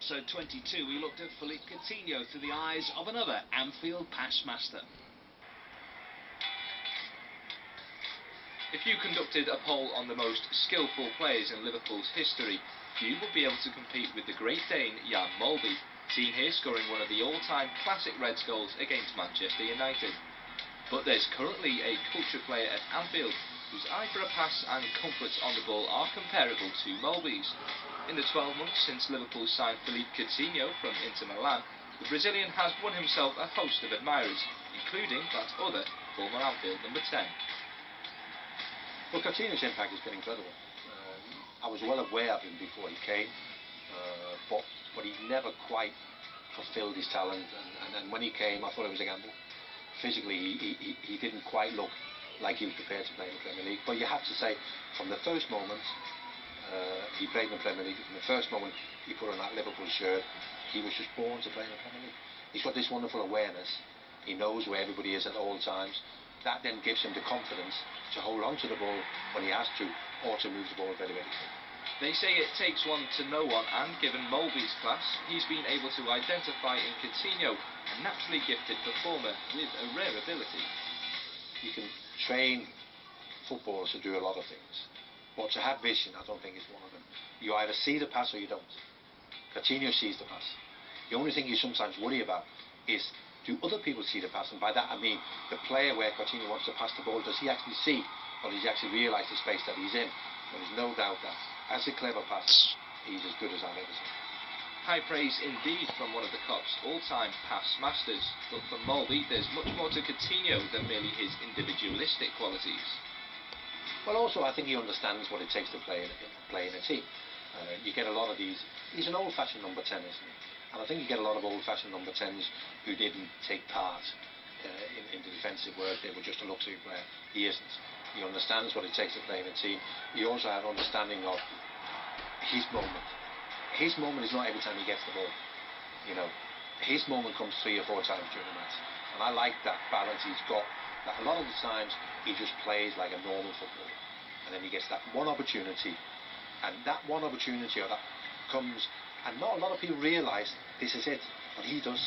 episode 22, we looked at Phillipe Coutinho through the eyes of another Anfield pass master. If you conducted a poll on the most skillful players in Liverpool's history, few would be able to compete with the Great Dane Jan Molby, seen here scoring one of the all-time classic Reds goals against Manchester United. But there's currently a culture player at Anfield whose eye for a pass and comfort on the ball are comparable to Molby's. In the 12 months since Liverpool signed Phillipe Coutinho from Inter Milan, the Brazilian has won himself a host of admirers, including that other former Anfield number 10. Well, Coutinho's impact has been incredible. I was well aware of him before he came, but he never quite fulfilled his talent, and when he came I thought it was a gamble. Physically he didn't quite look like he was prepared to play in the Premier League, but you have to say from the first moment he played in the Premier League, from the first moment he put on that Liverpool shirt, he was just born to play in the Premier League. He's got this wonderful awareness, he knows where everybody is at all times. That then gives him the confidence to hold on to the ball when he has to, or to move the ball very, very quickly. They say it takes one to know one, and given Molby's class, he's been able to identify in Coutinho a naturally gifted performer with a rare ability. You can train footballers to do a lot of things, but to have vision, I don't think is one of them. You either see the pass or you don't. Coutinho sees the pass. The only thing you sometimes worry about is, do other people see the pass? And by that I mean the player where Coutinho wants to pass the ball, does he actually see, or does he actually realise the space that he's in? There is no doubt that, as a clever passer, he's as good as I've ever seen. High praise indeed from one of the Cop's all-time pass masters, but for Molby there's much more to Coutinho than merely his individualistic qualities. Well, also I think he understands what it takes to play in a team. You get a lot of these. He's an old-fashioned number 10, isn't he? And I think you get a lot of old-fashioned number 10s who didn't take part in the defensive work. They were just a luxury player. He isn't. He understands what it takes to play in a team. He also has an understanding of his moment. His moment is not every time he gets the ball. You know, his moment comes 3 or 4 times during the match. And I like that balance he's got. That a lot of the times he just plays like a normal footballer. And then he gets that one opportunity. And that one opportunity or that comes, and not a lot of people realise this is it, but he does.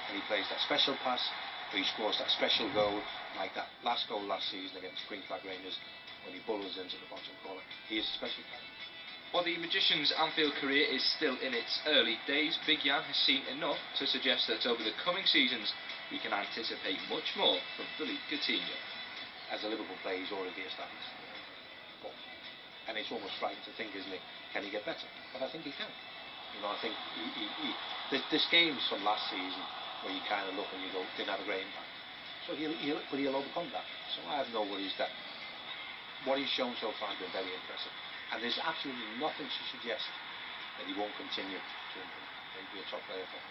And he plays that special pass, or he scores that special goal, like that last goal last season against Queen's Park Rangers, when he bulls into the bottom corner. He is a special player. While the magician's Anfield career is still in its early days, Big Jan has seen enough to suggest that over the coming seasons we can anticipate much more from Phillipe Coutinho. As a Liverpool player, he's already established. And it's almost frightening to think, isn't it? Can he get better? But I think he can. You know, I think there's games from last season where you kind of look and you go, didn't have a great impact. So he'll overcome that. So I have no worries that what he's shown so far has been very impressive. And there's absolutely nothing to suggest that he won't continue to improve. He'll be a top player for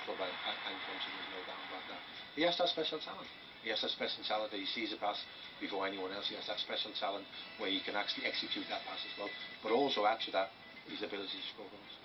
club and country, there's no doubt about that. He has that special talent. He has that special talent that he sees a pass before anyone else. He has that special talent where he can actually execute that pass as well. But also add to that his ability to score goals.